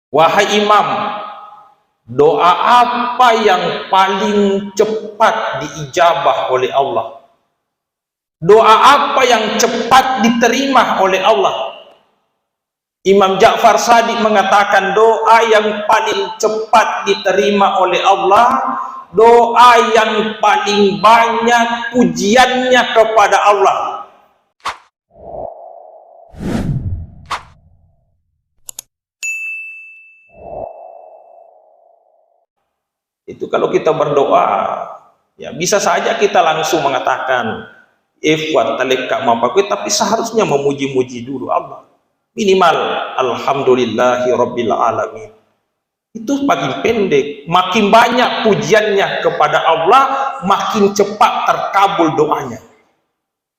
Wahai imam, doa apa yang paling cepat diijabah oleh Allah? Doa apa yang cepat diterima oleh Allah? Imam Ja'far Shadiq mengatakan doa yang paling cepat diterima oleh Allah, doa yang paling banyak pujiannya kepada Allah. Itu kalau kita berdoa, ya bisa saja kita langsung mengatakan ikhwat talika mampakui, tapi seharusnya memuji-muji dulu Allah. Minimal alhamdulillahi rabbil alamin. Itu makin pendek, makin banyak pujiannya kepada Allah, makin cepat terkabul doanya.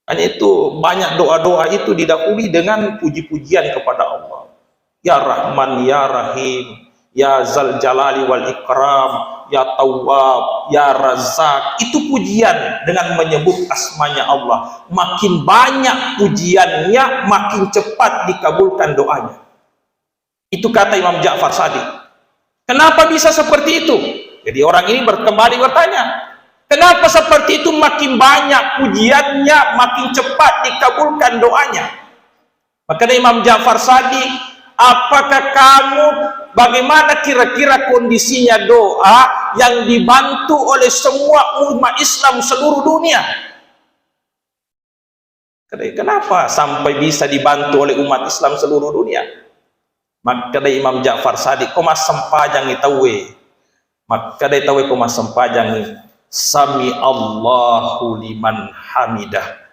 Hanya itu banyak doa-doa itu didahului dengan puji-pujian kepada Allah. Ya Rahman, Ya Rahim, Ya Zal Jalali wal Ikram, Ya Tawwab, Ya Razzaq. Itu pujian dengan menyebut asmanya Allah. Makin banyak pujiannya, makin cepat dikabulkan doanya. Itu kata Imam Ja'far Shadiq. Kenapa bisa seperti itu? Jadi orang ini kembali bertanya, kenapa seperti itu? Makin banyak pujiannya, makin cepat dikabulkan doanya. Maka Imam Ja'far Shadiq, apakah kamu, bagaimana kira-kira kondisinya doa yang dibantu oleh semua umat Islam seluruh dunia? Kenapa sampai bisa dibantu oleh umat Islam seluruh dunia? Maka dari Imam Ja'far Shadiq, kau mas sempajang itawe. Maka dari tawe kau mas sempajang, sami Allahu liman hamidah.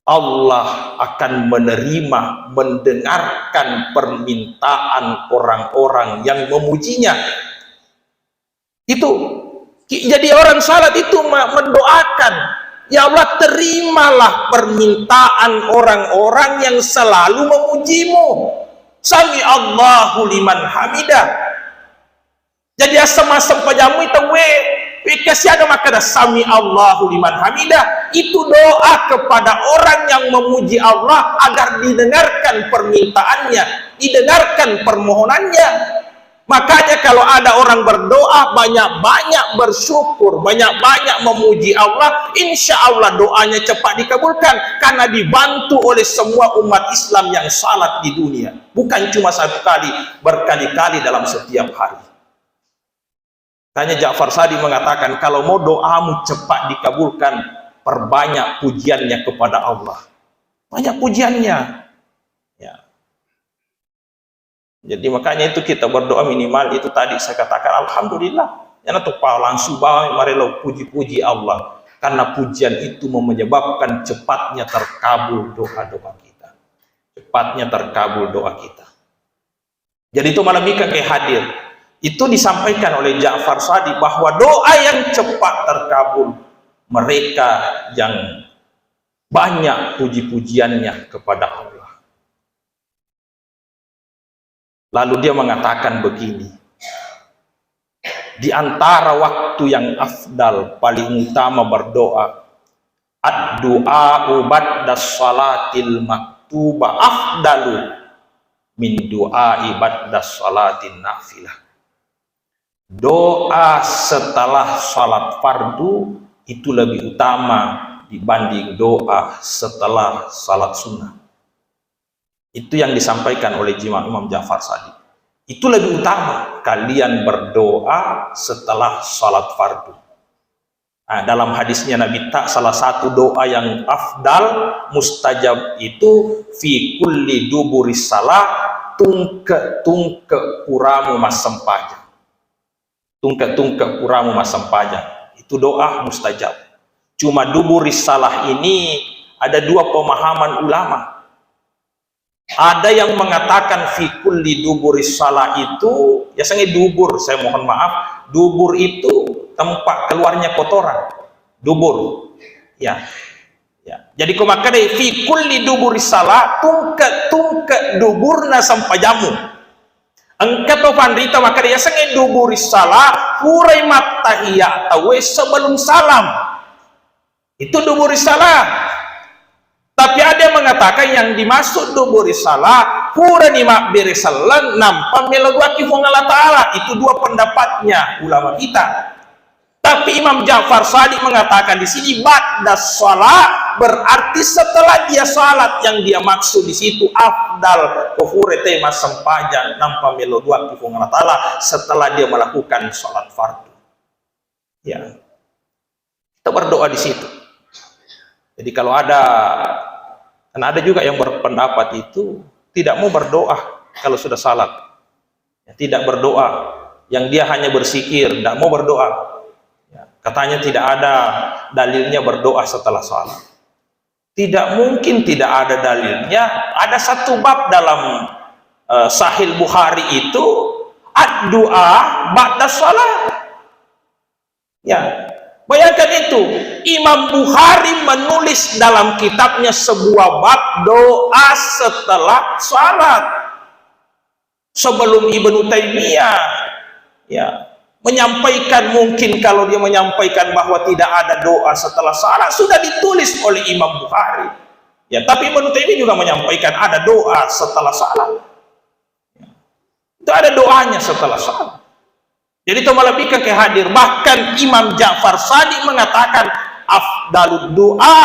Allah akan menerima, mendengarkan permintaan orang-orang yang memujinya. Itu jadi orang salat itu mendoakan, ya Allah, terimalah permintaan orang-orang yang selalu memujimu. Sami Allahu liman hamidah. Jadi asam-asam pajamu itu kasih ada makna sami Allahu liman hamidah. Itu doa kepada orang yang memuji Allah agar didengarkan permintaannya, didengarkan permohonannya. Makanya kalau ada orang berdoa, banyak-banyak bersyukur, banyak-banyak memuji Allah, insya Allah doanya cepat dikabulkan, karena dibantu oleh semua umat Islam yang salat di dunia. Bukan cuma satu kali, berkali-kali dalam setiap hari. Tanya Ja'far Shadiq mengatakan, kalau mau doamu cepat dikabulkan, perbanyak pujiannya kepada Allah. Banyak pujiannya. Ya. Jadi makanya itu kita berdoa minimal itu tadi saya katakan alhamdulillah. Jangan tuh langsung bawa marilah puji-puji Allah. Karena pujian itu menyebabkan cepatnya terkabul doa-doa kita. Cepatnya terkabul doa kita. Jadi itu malam ini kayak hadir. Itu disampaikan oleh Ja'far Shadiq bahwa doa yang cepat terkabul, mereka yang banyak puji-pujiannya kepada Allah. Lalu dia mengatakan begini, di antara waktu yang afdal, paling utama berdoa, ad-du'a ba'das salatil maktuba afdalu min du'a ba'das salatin nafilah. Doa setelah salat fardu itu lebih utama dibanding doa setelah salat sunnah. Itu yang disampaikan oleh Imam Ja'far Shadiq. Itu lebih utama kalian berdoa setelah salat fardu. Nah, dalam hadisnya Nabi tak salah satu doa yang afdal mustajab itu fi kulli duburis salah tungke puramu mas sempajang. Tungke puramu mas sempajang. Itu doa mustajab. Cuma duburis salah ini ada dua pemahaman ulama. Ada yang mengatakan fi kulli duburis salah itu, biasanya dubur, saya mohon maaf, dubur itu tempat keluarnya kotoran. Dubur. Ya. Ya. Jadi kumaka dari fi kulli duburis salah tungke duburna sampajamu. Engkau pandita maka dia sengai duburis salah hurai matahiyah tawe sebelum salam. Itu duburis salah. Tapi ada yang mengatakan yang dimaksud duburis salah kurani mak beresalan nampak melaguaki fong Allah Ta'ala. Itu dua pendapatnya ulama kita. Tapi Imam Ja'far Shadiq mengatakan di sini ba'da shalat berarti setelah dia salat, yang dia maksud di situ afdal kufure tema sempajang nampak melaguaki fong Allah Ta'ala setelah dia melakukan salat fardu. Ya, kita berdoa di situ. Jadi kalau kan ada juga yang berpendapat itu tidak mau berdoa kalau sudah salat, ya, tidak berdoa, yang dia hanya berzikir, tidak mau berdoa. Ya, katanya tidak ada dalilnya berdoa setelah salat. Tidak mungkin tidak ada dalilnya. Ada satu bab dalam Sahih Bukhari itu ad-du'a ba'da salat. Ya, bayangkan itu, Imam Bukhari menulis dalam kitabnya sebuah bab doa setelah salat. Sebelum Ibnu Taimiyah ya menyampaikan, mungkin kalau dia menyampaikan bahwa tidak ada doa setelah salat sudah ditulis oleh Imam Bukhari. Ya, tapi Ibnu Taimiyah juga menyampaikan ada doa setelah salat. Ya, itu ada doanya setelah salat. Jadi itu melebihkan ke hadir. Bahkan Imam Ja'far Shadiq mengatakan afdalud doa,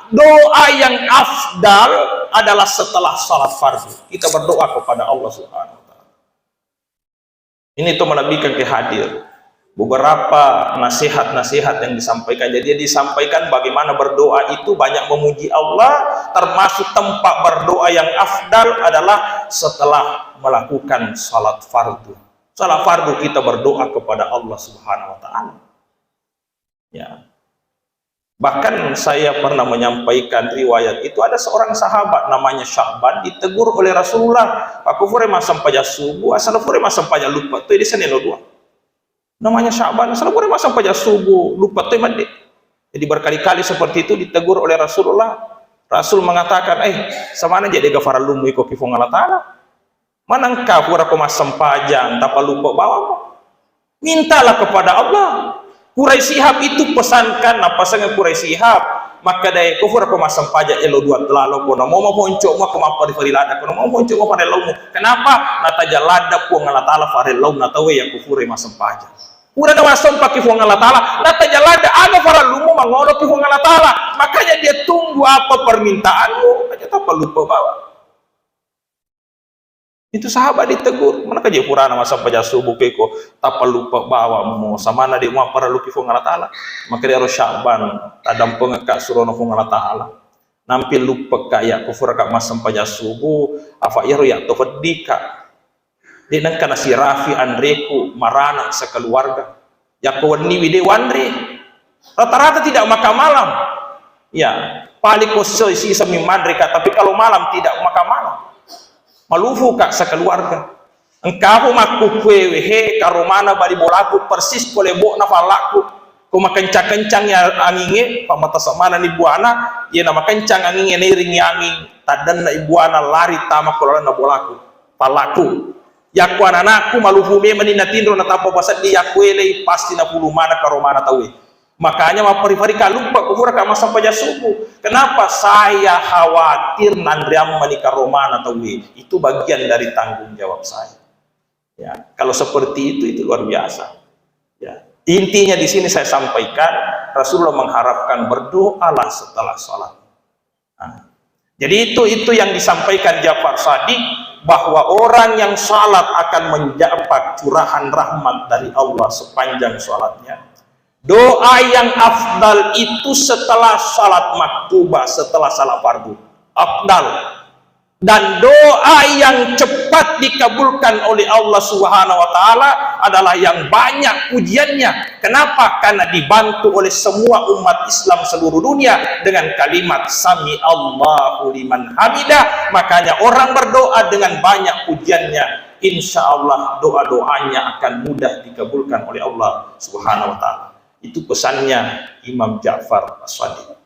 doa yang afdal adalah setelah salat fardu. Kita berdoa kepada Allah Subhanahu wa Ta'ala. Ini itu melebihkan ke hadir. Beberapa nasihat-nasihat yang disampaikan. Jadi disampaikan bagaimana berdoa itu banyak memuji Allah, termasuk tempat berdoa yang afdal adalah setelah melakukan salat fardu. Salat fardu kita berdoa kepada Allah Subhanahu wa Ta'ala. Ya. Bahkan saya pernah menyampaikan riwayat itu, ada seorang sahabat namanya Sya'ban ditegur oleh Rasulullah, aku fure masam paja subuh, asal fure masam paja lupa, tu di sana dua. Namanya Sya'ban, asal fure masam paja subuh, lupa tu mandi. Jadi berkali-kali seperti itu ditegur oleh Rasulullah. Rasul mengatakan, samana jadi gafara lumu iko kifong Allah Ta'ala. Manangkah pura ko masempajang tapa lupa bawamu, mintalah kepada Allah. Quraisy Shihab itu pesankan apa sangat Quraisy Shihab, maka dai ko pura ko masempajang elo dua telalo ko na mo moncok mo kama pari farilada ko mo moncok mo pare lamu. Kenapa? Nata jalada ko ngala taala fare lamu nata we ya ko pura masempajang. Pura da wasam paki fo ngala taala, nata jalada aga fara lumu mangono ki fo ngala taala. Makanya dia tunggu apa permintaanmu, aja tapa lupa bawa. Itu sahabat ditegur, mana kaje purana masa paja subuh keko tapa lupa bawa mo samana di mo para luki fo ngala taala. Maka dia harus Sya'ban tadam pengeka surono fo ngala taala. Nampil lupa kaya kufur ka masam paja subuh afa yaro ya to fadika. Di nang kana si Rafi Andreku marana sekeluarga. Ya ko wani wide wandre. Rata-rata tidak makan malam. Ya, paling kosoi si sami madrika, tapi kalau malam tidak makan malam. Malufu kak sekeluarga. Engkau maku kwewehe karomana bali bolaku persis kolebo na falaku. Kuma kencang-kencang ya anginge pamata samana ni buana, ya nama kencang anginge neiring angin. Tadan na ibuana lari tama kolana na bolaku. Falaku. Yaku anakku malufu me manina tindro na tapo pasat di yakwele pasti na pulumana karomana tawe. Makanya mapari-pari lupa kufur kama sampai subuh. Kenapa? Saya khawatir nandriam menikah romana atau itu bagian dari tanggung jawab saya. Ya, kalau seperti itu luar biasa. Ya, intinya di sini saya sampaikan Rasulullah mengharapkan berdoalah setelah sholat. Nah, jadi itu yang disampaikan Ja'far Shadiq, bahwa orang yang salat akan mendapat curahan rahmat dari Allah sepanjang sholatnya. Doa yang afdal itu setelah salat maktubah, setelah salat fardu, afdal. Dan doa yang cepat dikabulkan oleh Allah Subhanahu wa Ta'ala adalah yang banyak pujiannya. Kenapa? Karena dibantu oleh semua umat Islam seluruh dunia dengan kalimat Sami Allahu liman hamidah. Makanya orang berdoa dengan banyak pujiannya, insya Allah doa-doanya akan mudah dikabulkan oleh Allah Subhanahu wa Ta'ala. Itu pesannya Imam Ja'far Shadiq.